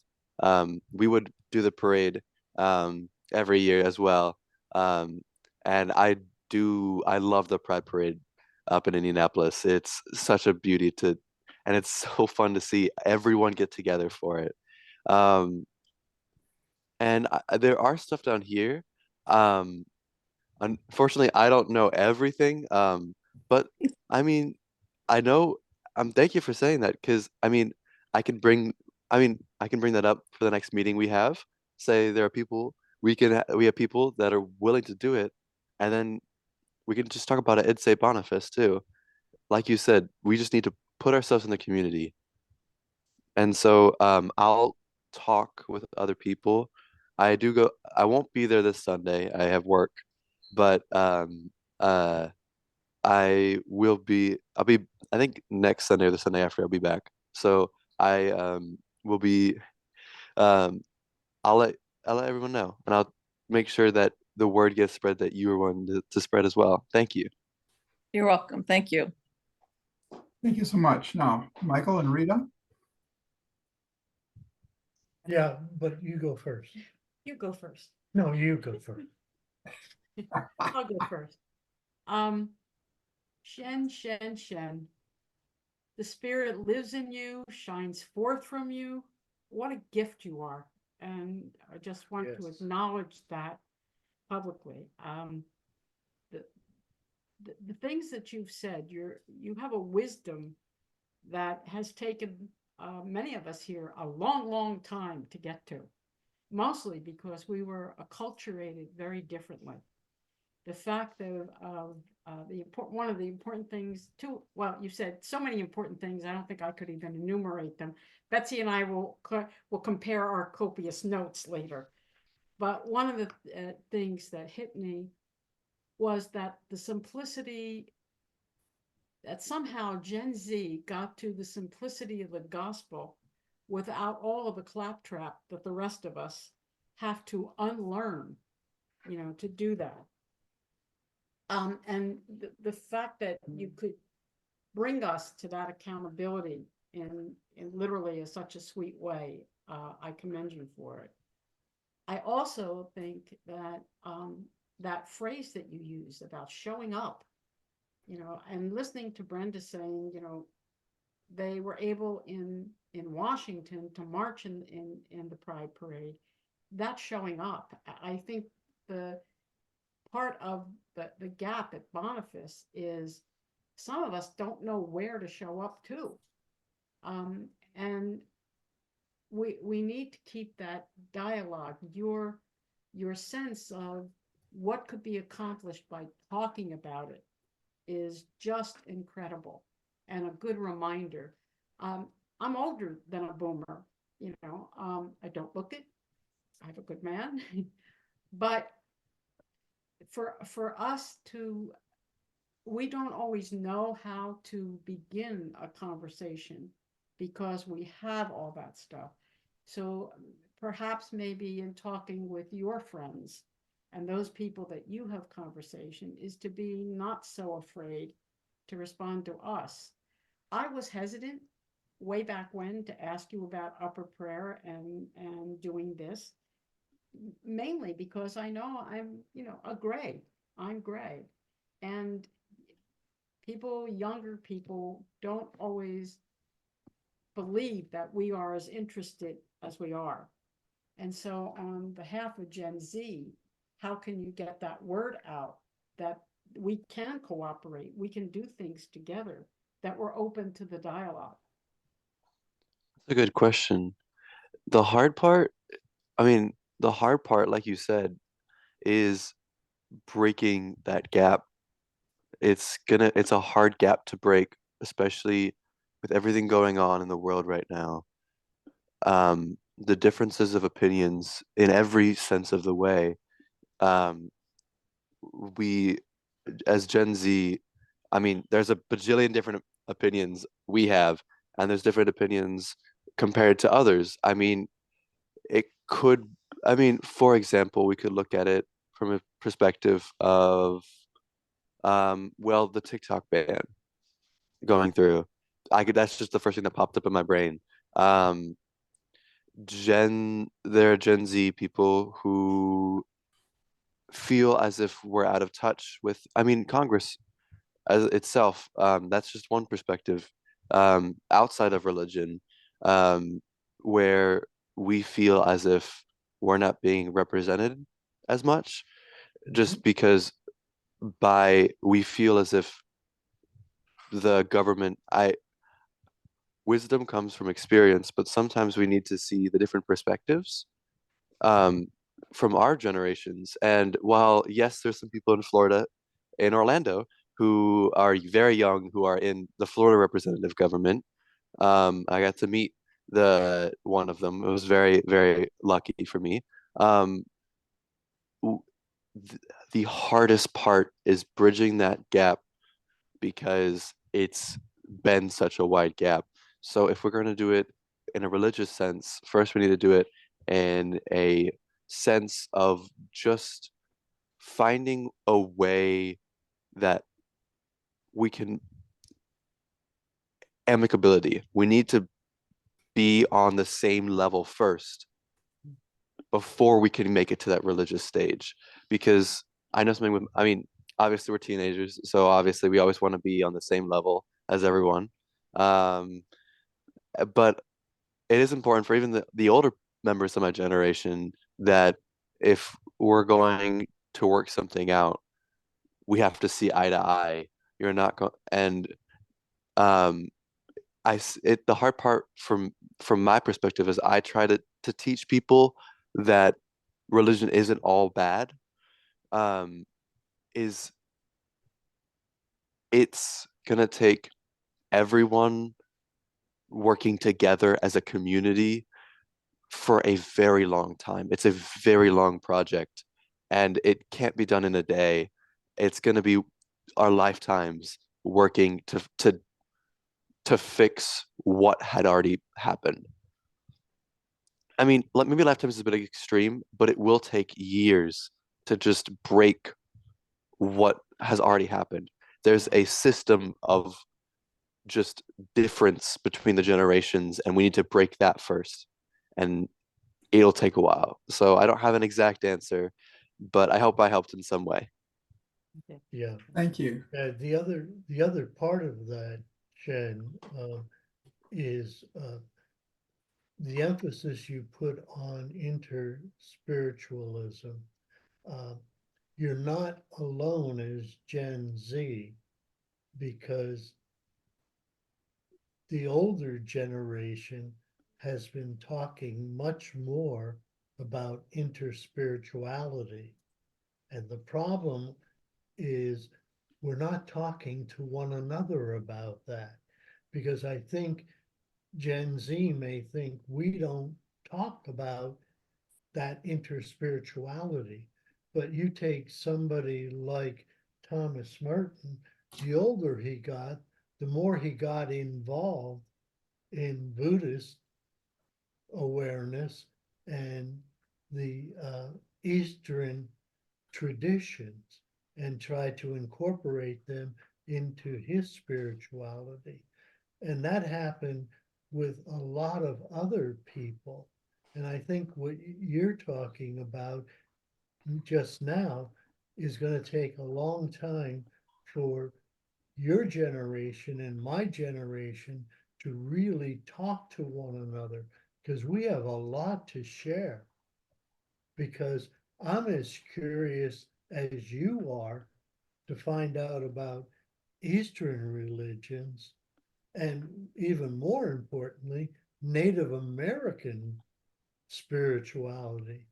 we would do the parade every year as well. And I love the Pride Parade up in Indianapolis. It's such a beauty and it's so fun to see everyone get together for it. And there are stuff down here. Unfortunately, I don't know everything. But I mean, I know. Thank you for saying that, because I mean, I can bring. I can bring that up for the next meeting we have. Say there are people we have people that are willing to do it, and then we can just talk about it at St. Boniface too. Like you said, we just need to put ourselves in the community. And so I'll talk with other people. I won't be there this Sunday. I have work, but uh I'll be, I think next Sunday or the Sunday after I'll be back. So I will be um I'll let everyone know, and I'll make sure that the word gets spread that you are one to spread as well. Thank you. You're welcome. Thank you. Thank you so much. Now, Michael and Rita. Yeah, but you go first. You go first. No, you go first. I'll go first. Shen. the Spirit lives in you, shines forth from you. What a gift you are. And I just want to Yes. acknowledge that publicly. The things that you've said, you have a wisdom that has taken many of us here a long, long time to get to, mostly because we were acculturated very differently. The fact of one of the important things too, well, you said so many important things, I don't think I could even enumerate them. Betsy and I will compare our copious notes later. But one of the things that hit me was that the simplicity, that somehow Gen Z got to the simplicity of the gospel without all of the claptrap that the rest of us have to unlearn, to do that. And the fact that you could bring us to that accountability in literally such a sweet way, I commend you for it. I also think that that phrase that you use about showing up, and listening to Brenda saying, they were able in Washington to march in the Pride Parade. That's showing up. I think the part of the gap at Boniface is some of us don't know where to show up to. And we need to keep that dialogue, your sense of what could be accomplished by talking about it is just incredible and a good reminder. I'm older than a boomer, I don't look it. I have a good man, but for us to, we don't always know how to begin a conversation because we have all that stuff. So perhaps maybe in talking with your friends and those people that you have conversation is to be not so afraid to respond to us. I was hesitant way back when to ask you about upper prayer and doing this, mainly because I know I'm, I'm gray. And younger people don't always believe that we are as interested as we are. And so on behalf of Gen Z, how can you get that word out that we can cooperate, we can do things together, that we're open to the dialogue? That's a good question. The hard part, the hard part, like you said, is breaking that gap. It's a hard gap to break, especially with everything going on in the world right now. The differences of opinions in every sense of the way. We, as Gen Z, there's a bajillion different opinions we have, and there's different opinions compared to others. It could, for example, we could look at it from a perspective of, the TikTok ban going through. That's just the first thing that popped up in my brain. There are Gen Z people who feel as if we're out of touch with, Congress as itself. That's just one perspective, outside of religion, where we feel as if we're not being represented as much, just because we feel as if the government, wisdom comes from experience, but sometimes we need to see the different perspectives, from our generations. And while, yes, there's some people in Florida, in Orlando, who are very young, who are in the Florida representative government. I got to meet one of them. It was very, very lucky for me. The hardest part is bridging that gap, because it's been such a wide gap. So if we're going to do it in a religious sense, first we need to do it in a sense of just finding a way that we can amicability. We need to be on the same level first before we can make it to that religious stage. Because I know something with, obviously we're teenagers, so obviously we always want to be on the same level as everyone. Um, but it is important for even the older members of my generation that if we're going to work something out, we have to see eye to eye. You're not going, and um, the hard part from my perspective is I try to teach people that religion isn't all bad. Um, is it's gonna take everyone working together as a community for a very long time. It's a very long project, and it can't be done in a day. It's going to be our lifetimes working to fix what had already happened. I mean, like maybe lifetimes is a bit extreme, but it will take years to just break what has already happened. There's a system of just difference between the generations, and we need to break that first. And it'll take a while. So I don't have an exact answer, but I hope I helped in some way. Yeah. Thank you. The other part of that, Shen, is the emphasis you put on interspiritualism. Uh, you're not alone as Gen Z, because the older generation has been talking much more about interspirituality. And the problem is we're not talking to one another about that, because I think Gen Z may think we don't talk about that interspirituality. But you take somebody like Thomas Merton, the older he got, the more he got involved in Buddhist awareness and the Eastern traditions, and try to incorporate them into his spirituality. And that happened with a lot of other people. And I think what you're talking about just now is going to take a long time for your generation and my generation to really talk to one another, because we have a lot to share. Because I'm as curious as you are to find out about Eastern religions, and even more importantly, Native American spirituality,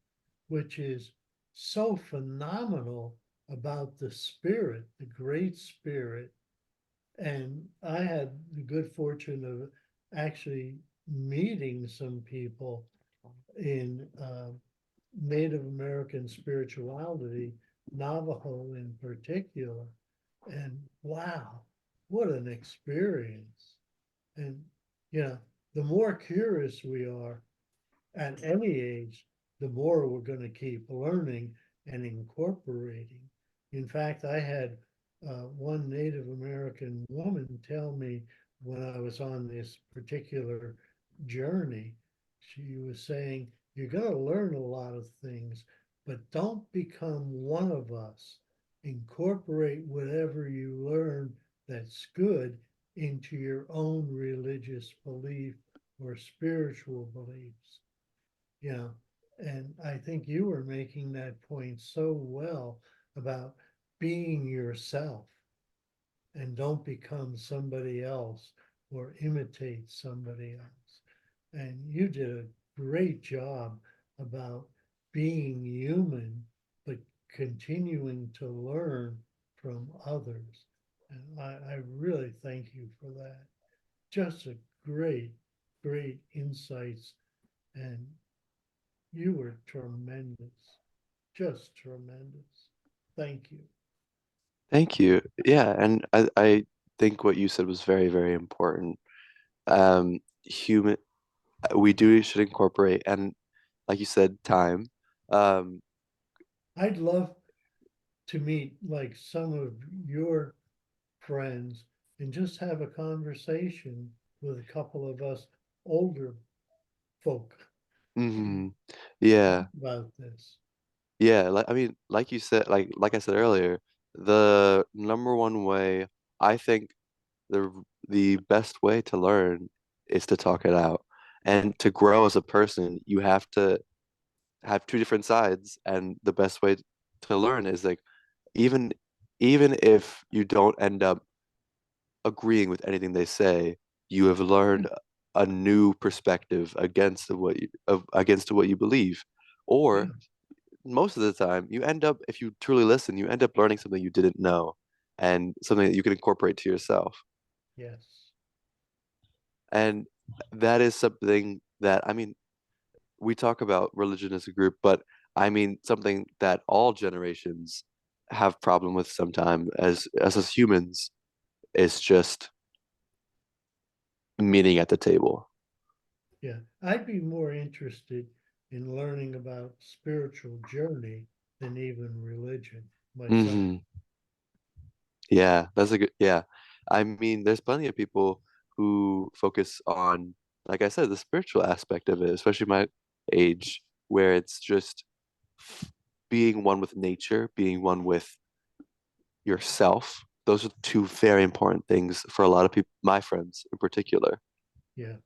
which is so phenomenal about the spirit, the great spirit. And I had the good fortune of actually meeting some people in Native American spirituality, Navajo in particular. And wow, what an experience. And, you know, the more curious we are at any age, the more we're going to keep learning and incorporating. In fact, I had one Native American woman tell me when I was on this particular journey, she was saying, you're going to learn a lot of things, but don't become one of us. Incorporate whatever you learn that's good into your own religious belief or spiritual beliefs. You know, and I think you were making that point so well about being yourself, and don't become somebody else or imitate somebody else. And you did a great job about being human, but continuing to learn from others. And I really thank you for that. Just a great, great insights. And you were tremendous, just tremendous. Thank you. Thank you. Yeah, and I think what you said was very, very important. Human, we do should incorporate, and like you said, time. Um, I'd love to meet like some of your friends and just have a conversation with a couple of us older folk mhm. Yeah, about this. yeah. Like I mean, like you said, like I said earlier, the number one way I think the the best way to learn is to talk it out. And to grow as a person, you have to have two different sides. And the best way to learn is like, even even if you don't end up agreeing with anything they say, you have learned a new perspective against what you believe. Or most of the time, you end up, if you truly listen, you end up learning something you didn't know and something that you can incorporate to yourself. Yes. And that is something that, I mean, we talk about religion as a group, but I mean something that all generations have problem with sometime as us humans is just meeting at the table. Yeah, I'd be more interested in learning about spiritual journey than even religion myself. Hmm. Yeah, that's a good, yeah. I mean, there's plenty of people who focus on, like I said, the spiritual aspect of it, especially my age, where it's just being one with nature, being one with yourself. Those are two very important things for a lot of people, my friends in particular. Yeah.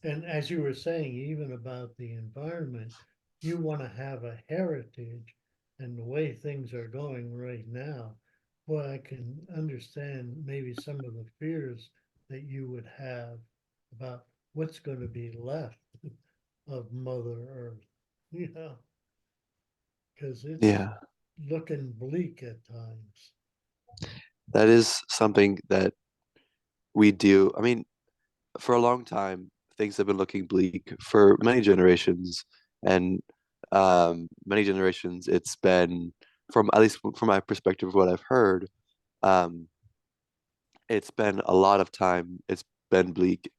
And as you were saying, even about the environment, you want to have a heritage, and the way things are going right now, well, I can understand maybe some of the fears that you would have about what's going to be left of Mother Earth, you know, because it's Yeah, looking bleak at times. that is something that we do. I mean, for a long time, things have been looking bleak for many generations, and many generations, it's been, from at least from my perspective of what I've heard, um, it's been a lot of time. It's been bleak,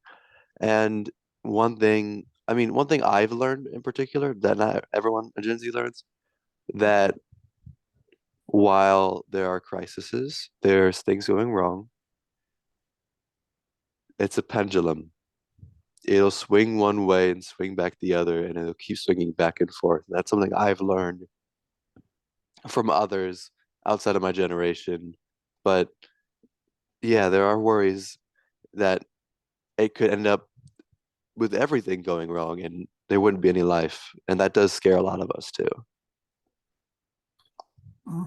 and one thing I've learned in particular that not everyone in Gen Z learns, that while there are crises, there's things going wrong. It's a pendulum. It'll swing one way and swing back the other, and it'll keep swinging back and forth. That's something I've learned from others outside of my generation. But yeah, there are worries that it could end up with everything going wrong and there wouldn't be any life. And that does scare a lot of us too.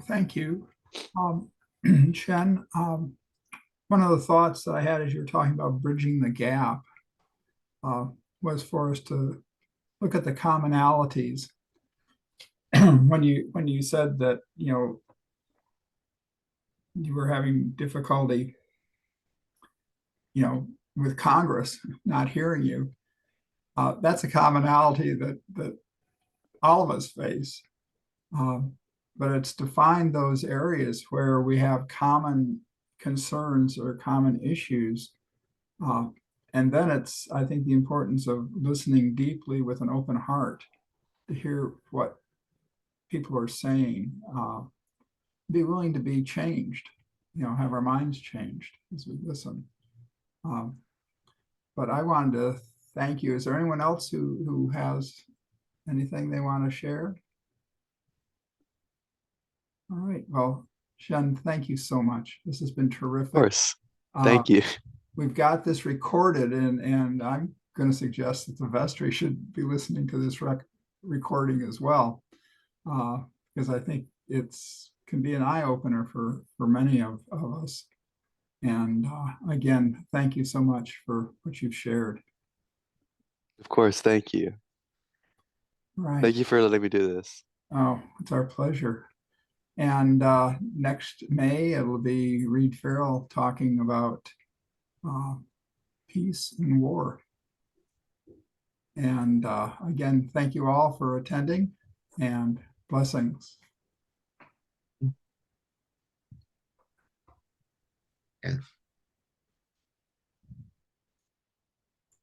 Thank you. Um, Shen, one of the thoughts that I had as you were talking about bridging the gap uh, was for us to look at the commonalities. when you said that, you know, you were having difficulty, you know, with Congress not hearing you, that's a commonality that all of us face. Um, but it's to find those areas where we have common concerns or common issues. Uh, and then it's, I think, the importance of listening deeply with an open heart to hear what people are saying, be willing to be changed, you know, have our minds changed as we listen. But I wanted to thank you. Is there anyone else who has anything they want to share? All right. Well, Shen, thank you so much. This has been terrific. Of course. Uh, Thank you. We've got this recorded, and I'm going to suggest that the vestry should be listening to this recording as well, because I think it's can be an eye opener for many of us. And again, thank you so much for what you've shared. Of course. Thank you. All right. Thank you for letting me do this. Oh, it's our pleasure. And next May, it'll be Reed Farrell talking about peace and war. And again, thank you all for attending, and blessings. Yeah.